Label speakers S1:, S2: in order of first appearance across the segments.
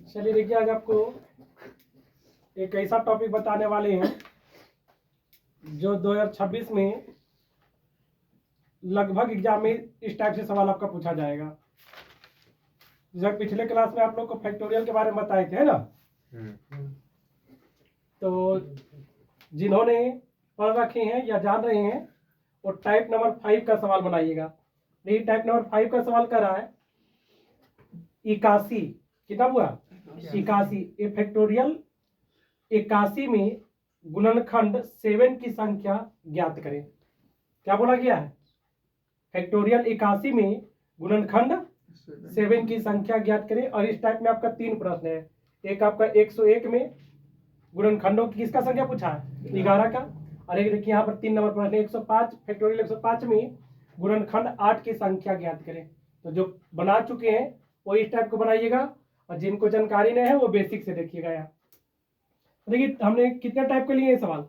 S1: चलिए देखिए, आज आपको एक ऐसा टॉपिक बताने वाले हैं जो 2026 में लगभग एग्जाम में इस टाइप से सवाल आपका पूछा जाएगा। जब पिछले क्लास में आप लोग को फैक्टोरियल के बारे में बताए थे, है ना? तो जिन्होंने पढ़ रखे हैं या जान रहे हैं वो टाइप नंबर 5 का सवाल बनाइएगा। ये टाइप नंबर 5 का सवाल कर रहा है 81। कितना हुआ? 81। ये फैक्टोरियल 81 में गुणनखंड 7 की संख्या ज्ञात करें। क्या बोला गया है? फैक्टोरियल 81 में गुणनखंड 7 की संख्या ज्ञात करें। और इस टाइप में आपका 3 प्रश्न है। एक आपका 101 में गुणनखंडों की किसका संख्या पूछा है? 11 का। और एक देखिए यहाँ पर 3 नंबर प्रश्न 105 फैक्टोरियल 105 में गुणनखंड 8 की संख्या ज्ञात करें। तो जो बना चुके हैं वो इस टाइप को बनाइएगा, और जिनको जानकारी नहीं है वो बेसिक से देखिएगा। यहाँ देखिए हमने कितने टाइप के लिए सवाल?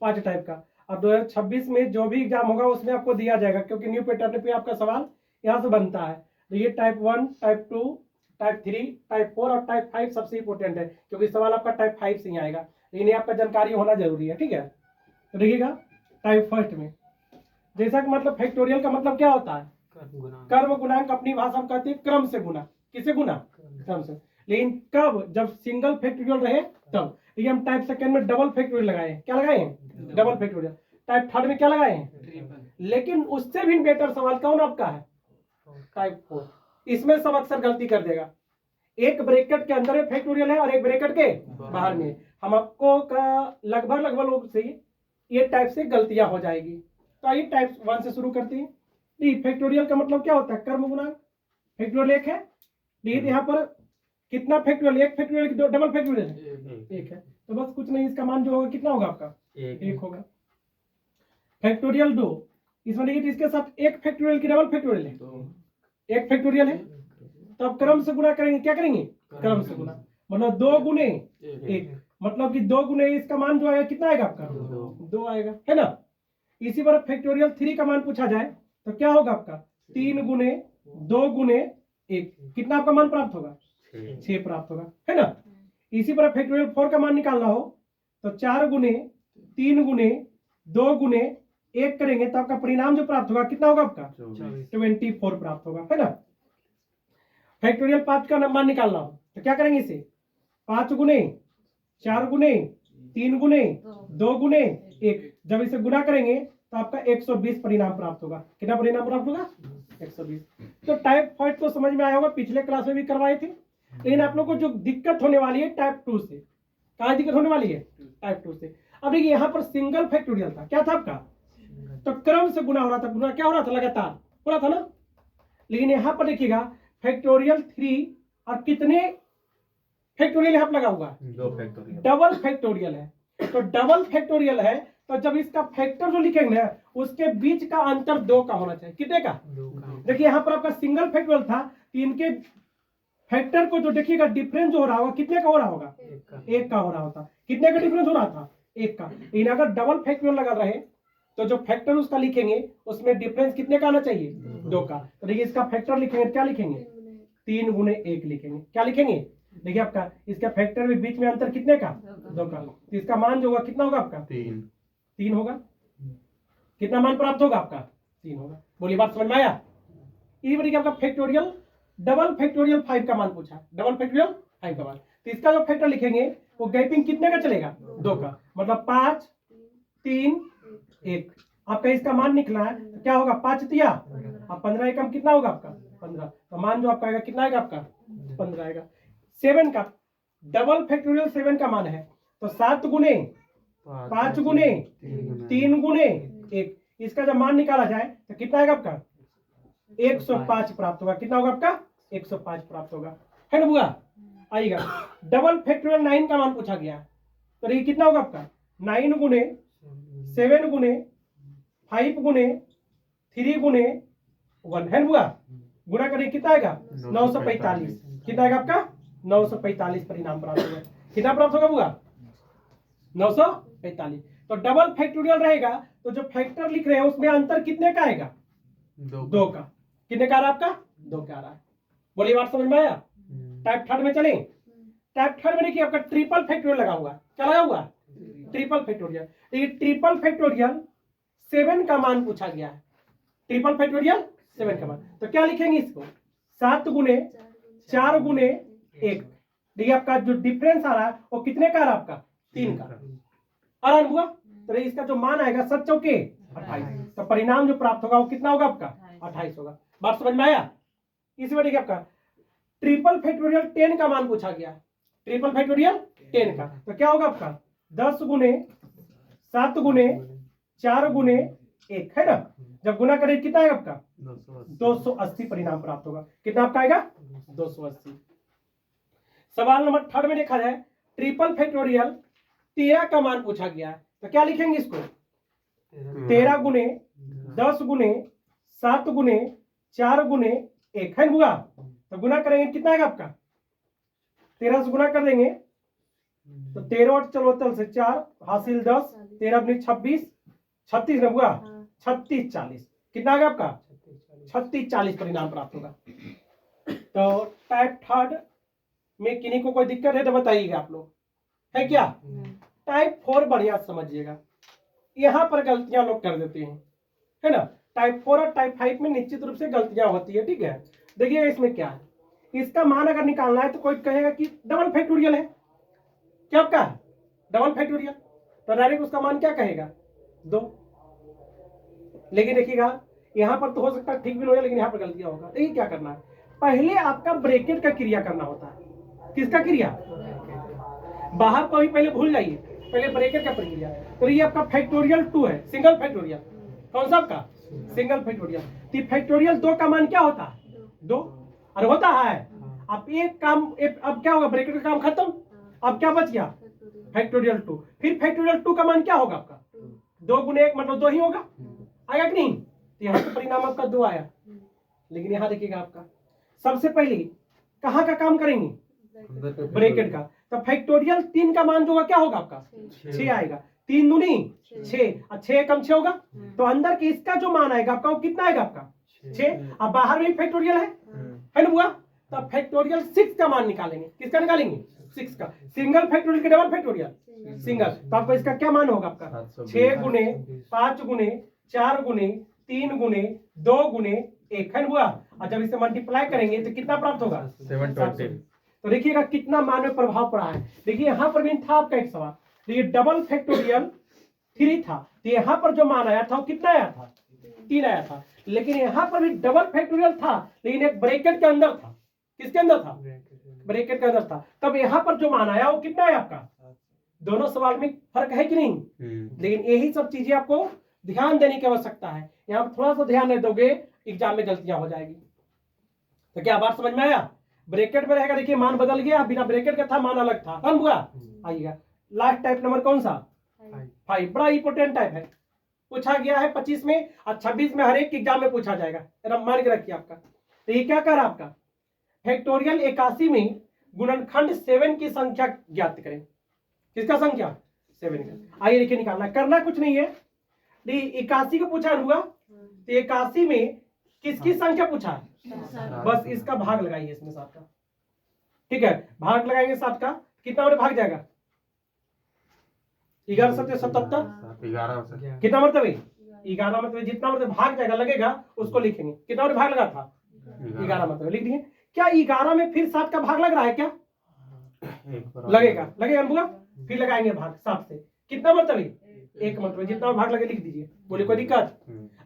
S1: 5 टाइप का। अब 2026 में जो भी एग्जाम होगा उसमें आपको दिया जाएगा, क्योंकि न्यू पैटर्न पे आपका सवाल यहाँ से बनता है। तो ये टाइप 1, टाइप 2, टाइप 3, टाइप 4 और टाइप 5 सबसे इंपॉर्टेंट है, क्योंकि सवाल आपका टाइप 5 से ही आएगा। लेकिन आपका जानकारी होना जरूरी है, ठीक है? तो देखिएगा टाइप फर्स्ट में, जैसा कि मतलब फैक्टोरियल का मतलब क्या होता है? कर्म गुणांक। अपनी भाषा में कहते हैं क्रम से गुना। किसे गुना? क्रम से। लेकिन कब? जब सिंगल फैक्टोरियल रहे तब। ये हम टाइप सेकंड में डबल फैक्टोरियल लगाए हैं। क्या लगाए हैं? Double factorial. टाइप थर्ड में क्या लगाए हैं? लेकिन उससे भी बेटर सवाल कौन आपका है? टाइप 4। इसमें सब अक्सर गलती कर देगा। एक ब्रैकेट के अंदर फैक्टोरियल है और एक ब्रैकेट के बाहर में। हम आपको का लगभग लोग से ये टाइप से गलतियां हो जाएगी। तो आइए टाइप 1 से शुरू करते हैं। फैक्टोरियल का मतलब क्या होता है? कर्म गुणांक। फैक्टोरियल 1 है। यहाँ पर कितना फैक्टोरियल? एक फैक्टोरियल की डबल फैक्टोरियल है? 1 है। तो बस कुछ नहीं, इसका मान जो होगा कितना होगा आपका? 1 होगा। फैक्टोरियल 2, इसमें देखिए इसके साथ एक फैक्टोरियल की डबल फैक्टोरियल है? 1 फैक्टोरियल है। तो अब क्रम से गुना करेंगे। क्या करेंगे? क्रम से गुना। मतलब 2 गुने 1, मतलब कि 2 गुने इसका मान जो आएगा कितना आएगा आपका? 2 आएगा, है ना? इसी पर फैक्टोरियल 3 का मान पूछा जाए तो क्या होगा आपका? 3 गुने 2 गुने 1, कितना आपका मान प्राप्त होगा? 6 प्राप्त होगा, है ना? इसी पर फैक्टोरियल 4 का मान निकालना हो तो 4 गुने 3 गुने 2 गुने 1 करेंगे तो आपका परिणाम जो प्राप्त होगा कितना होगा आपका? 24 प्राप्त होगा, है ना? फैक्टोरियल 5 का मान निकालना हो तो क्या करेंगे? इसे 5 गुने 4 गुने 3 गुने 2 गुने 1, जब इसे गुना करेंगे तो आपका 120 परिणाम प्राप्त होगा। कितना परिणाम प्राप्त होगा? 120। तो टाइप 5 तो समझ में आया होगा, पिछले क्लास में भी करवाए थे। लेकिन आप लोग को जो दिक्कत होने वाली है टाइप 2 से। कहाँ दिक्कत होने वाली है? टाइप 2 से। अब देखिए यहाँ पर सिंगल फैक्टोरियल था। क्या था आपका? तो क्रम से गुना हो रहा था। गुना क्या हो रहा था? लगातार हो रहा था ना? लेकिन यहाँ पर देखिएगा फैक्टोरियल 3 और कितने फैक्टोरियल यहाँ पर लगा हुआ?
S2: 2 फैक्टोरियल।
S1: डबल फैक्टोरियल है। तो डबल फैक्टोरियल है तो जब इसका फैक्टर जो लिखेंगे ना उसके बीच का अंतर 2 का होना चाहिए। कितने का? 2 का। देखिए यहाँ पर आपका सिंगल फैक्टोरियल था तो इनके फैक्टर को जो देखिएगा डिफरेंस जो हो रहा होगा कितने का हो रहा होगा? 1 का हो रहा होता। कितने का डिफरेंस हो रहा था? 1 का। लेकिन अगर डबल फैक्टोरियल लगा रहे तो जो फैक्टर उसका लिखेंगे उसमें डिफरेंस कितने का आना चाहिए? 2 का। तो देखिए इसका फैक्टर लिखेंगे, क्या लिखेंगे? 3 गुने 1 लिखेंगे। क्या लिखेंगे? देखिए आपका इसका फैक्टर में बीच में अंतर कितने का? 2 का। तो इसका मान जो होगा कितना होगा आपका? 3 होगा। कितना मान प्राप्त होगा आपका? 3 होगा। बोलिए बात समझ में आया? ये देखिए आपका फैक्टोरियल डबल फैक्टोरियल 5 का मान पूछा। डबल फैक्टोरियल 5 का मान, तो इसका जो फैक्टर लिखेंगे वो गैपिंग कितने का चलेगा? 2 का। मतलब 5 3 1। आपका इसका मान निकला है तो क्या होगा? 5 तिया अब 15 एकम कितना होगा आपका? 15। तो मान जो आपका आएगा कितना आएगा आपका? 15 आएगा। 7 का डबल फैक्टोरियल 7 का मान है तो 7 गुने 5 गुने 3 गुने 1, इसका जब मान निकाला जाए तो कितना आएगा आपका? 105 प्राप्त होगा। कितना होगा आपका? 105 प्राप्त होगा, है ना बुआ? आइएगा डबल फैक्टोरियल 9 का मान पूछा गया तो ये कितना होगा आपका? 9 गुने 7 गुने 5 गुने 3 गुने 1, है ना बुआ? गुना करें कितना आएगा? 945। कितना आएगा आपका? 945 परिणाम प्राप्त होगा। कितना प्राप्त होगा बुआ? 945। तो डबल फैक्टोरियल रहेगा तो जो फैक्टर लिख रहे हैं उसमें अंतर कितने का आएगा? 2 का। कितने का आ रहा है आपका? 2 का आ रहा है। बोलिए बात समझ में आया? टाइप थर्ड में चलें। टाइप थर्ड में देखिए आपका ट्रिपल फैक्टोरियल लगा हुआ, क्या लगा हुआ? Triple factorial. तो ये ट्रिपल फैक्टोरियल 7 का मान पूछा गया है, ट्रिपल फैक्टोरियल 7 का मान। तो क्या लिखेंगे इसको? 7 गुने 4 गुने 1। देखिए आपका जो डिफरेंस आ रहा है वो कितने का आ रहा है? आपका 3 का आराम हुआ। तो इसका जो मान आएगा 7 चौके 28। तो परिणाम जो प्राप्त होगा वो कितना होगा? आपका 28 होगा। बात समझ में आया? इसी वजह देखिए आपका ट्रिपल फैक्टोरियल 10 का मान पूछा गया, ट्रिपल फैक्टोरियल 10 का। तो क्या होगा आपका 10 गुने 7 गुने 4 गुने 1 है ना। जब गुना करें कितना आएगा आपका? 280 परिणाम प्राप्त होगा। कितना आपका आएगा? 280। सवाल नंबर थर्ड में देखा जाए ट्रिपल फैक्टोरियल 13 का मान पूछा गया है। तो क्या लिखेंगे इसको? 13 गुने 10 गुने 7 गुने 4 गुने 1 है बुआ। तो गुना करेंगे कितना आएगा आपका? 13 से गुना कर देंगे तो 13 और चलो से 4 हासिल 10, 13 अपनी 26, 36 ना बुआ, 36 40। कितना आएगा आपका? 36 40 परिणाम प्राप्त होगा। तो टाइप थर्ड में किन्हीं को कोई दिक्कत है तो बताइएगा आप लोग, है क्या? टाइप 4 बढ़िया समझिएगा, यहां पर गलतियां लोग कर देते हैं, है ना। टाइप 4 और टाइप 5 में निश्चित रूप से गलतियां होती है, ठीक है। देखिएगा इसमें क्या है, इसका मान अगर निकालना है तो कोई कहेगा कि डबल फैक्टोरियल है, क्या आपका है? Double factorial. तो डायरेक्ट उसका मान क्या कहेगा? 2। लेकिन देखिएगा यहां पर तो हो सकता है ठीक भी हो जाए, लेकिन यहां पर गलतियां होगा। देखिए क्या करना है, पहले आपका ब्रैकेट का क्रिया करना होता है। किसका क्रिया? बाहर को ही पहले भूल जाइए, पहले ब्रैकेट का प्रक्रिया। तो ये आपका फैक्टोरियल 2 है, सिंगल फैक्टोरियल। कौन सा आपका? Single factorial. तो फैक्टोरियल 2 का मान क्या होता है? 2। और होता है अब एक काम, अब क्या होगा? ब्रैकेट का काम खत्म, अब क्या बच गया? फैक्टोरियल 2। फिर फैक्टोरियल 2 का मान क्या होगा आपका? 2 गुने 1 मतलब 2 ही होगा, आया कि नहीं? तो यहाँ पे परिणाम आपका 2 आया। लेकिन यहाँ देखिएगा आपका सबसे पहले कहाँ का काम करेंगे? ब्रैकेट का। तो फैक्टोरियल 3 का मान जो होगा क्या होगा आपका? 6 आएगा। 3 दूनी 6 और 6 कम 6 होगा। तो अंदर के इसका जो मान आएगा आपका वो कितना आएगा? आपका 6। अब बाहर में फैक्टोरियल है ना बुआ। तो फैक्टोरियल 6 का मान निकालेंगे। किसका निकालेंगे? 6 का। सिंगल फैक्टोरियल के डबल फैक्टोरियल सिंगल। तो आपको इसका क्या मान होगा? आपका 6 गुने 5 गुने 4 गुने 3 गुने 2 गुने 1 है ना बुआ। और जब इसे मल्टीप्लाई करेंगे तो कितना प्राप्त होगा? 720। तो देखिएगा कितना मान में प्रभाव पड़ा है। देखिए यहां पर भी था आपका एक सवाल, देखिए डबल फैक्टोरियल 3 था, तो यहां पर जो मान आया था वो कितना आया था? 3 आया था। लेकिन यहां पर भी डबल फैक्टोरियल था, लेकिन एक ब्रैकेट के अंदर था। किसके अंदर था? ब्रैकेट के अंदर था। तब यहां पर जो मान आया वो कितना है आपका? दोनों सवाल में फर्क है कि नहीं? लेकिन यही सब चीजें आपको ध्यान देने की आवश्यकता है। यहाँ पर थोड़ा सा ध्यान नहीं दोगे एग्जाम में गलतियां हो जाएगी। तो क्या बात समझ में आया? ब्रैकेट में रहेगा, देखिए मान बदल गया, बिना ब्रैकेट का था मान अलग था, समझ हुआ? आइएगा लास्ट टाइप नंबर कौन सा? 5। बड़ा इंपोर्टेंट टाइप है, पूछा गया है 25 में और 26 में, हर एक एग्जाम में पूछा जाएगा, मान के रखिए आपका। तो ये क्या कर रहा है आपका? फैक्टोरियल 81 में गुणनखंड 7 की संख्या ज्ञात करें। किसका संख्या? 7 का। आइए देखिए निकालना, करना कुछ नहीं है। 81 को पूछा हुआ, तो 81 में किसकी संख्या पूछा है? बस इसका भाग लगाइए इसमें 7 का, ठीक है। भाग लगाएंगे 7 का, कितना बड़े भाग जाएगा? 11 7 77, 11 कितना मतलब है? 11 मतलब जितना मतलब भाग जाएगा लगेगा उसको लिखेंगे। कितना बड़े भाग लगा था? 11 मतलब लिख दिए। क्या 11 में फिर 7 का भाग लग रहा है क्या? लगेगा, लगेगा बुआ। फिर लगाएंगे भाग 7 से, कितना मतलब है? 1 मतलब जितना भाग लगे लिख दीजिए, बोले कोई दिक्कत?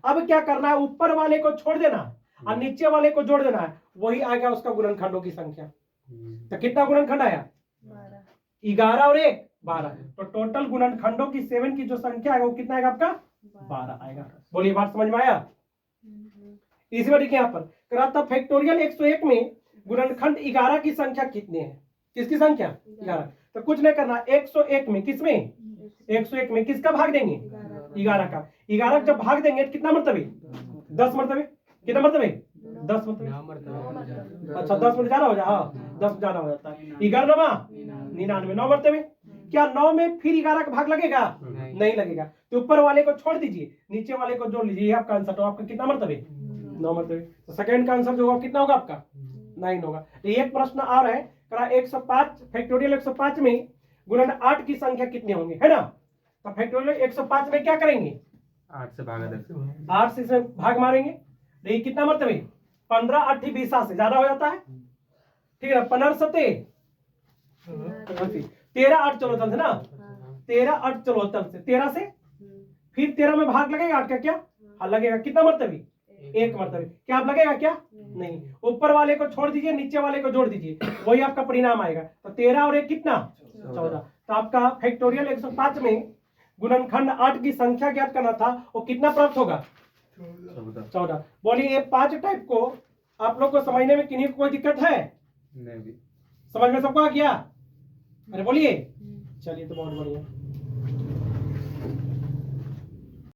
S1: अब क्या करना है, ऊपर वाले को छोड़ देना है और नीचे वाले को जोड़ देना है, वही आएगा उसका गुणनखंडों की संख्या। तो कितना गुणनखंड आया? 11 और 1 12। तो टोटल गुणनखंडों की 7 की जो संख्या है वो कितना आएगा आपका? 12 आएगा। बोलिए बात समझ में आया? इसी बार देखिए यहाँ पर कराता फैक्टोरियल 101 में गुणनखंड 11 की संख्या कितने हैं? किसकी संख्या? 11। तो कुछ नहीं करना, 101 में किसमें? 101 में किसका भाग देंगे? 11 का। 11 जब भाग देंगे तो कितना मतलब है? 10 मतलब है। कितना मतलब है? 10 मतलब। अच्छा 10 में ज्यादा हो जाए, हाँ 10 ज्यादा हो जाता है। 11 99, 9 मतलब है। क्या 9 में फिर 11 का भाग लगेगा? नहीं लगेगा। तो ऊपर वाले को छोड़ दीजिए, नीचे वाले को जोड़ लीजिए, ये आपका आंसर। तो आपका कितना मतलब है? 9 मतलब है। तो सेकंड का आंसर जो होगा कितना होगा आपका? 9 होगा। तो एक प्रश्न आ रहा है करा 105 फैक्टोरियल 105 में गुणन 8 की संख्या कितने होंगे, है ना। तो फैक्टोरियल 105 में क्या करेंगे,
S2: 8 से भागा देंगे,
S1: 8 से इसमें भाग मारेंगे। देखिए कितना मरतबे 15 8 20 से ज्यादा हो जाता है, ठीक है। 15 सते 13 8 74 से ना, 13 8 74 से 13 से फिर 13 में भाग लगेगा 8 का, क्या हाँ लगेगा। कितना मरतबे, एक मरतबे। क्या आप लगेगा क्या, नहीं। ऊपर वाले को छोड़ दीजिए, नीचे वाले को जोड़ दीजिए, वही आपका परिणाम आएगा। तो 13 और 1 कितना 14। तो आपका फैक्टोरियल 105 में गुणनखंड 8 की संख्या ज्ञात करना था, वो कितना प्राप्त होगा 14। बोलिए ये 5 टाइप को आप लोग को समझने में किन्हीं को कोई दिक्कत है,
S2: नहीं भी
S1: समझ में सबको आ गया, अरे बोलिए। चलिए तो बहुत बढ़िया।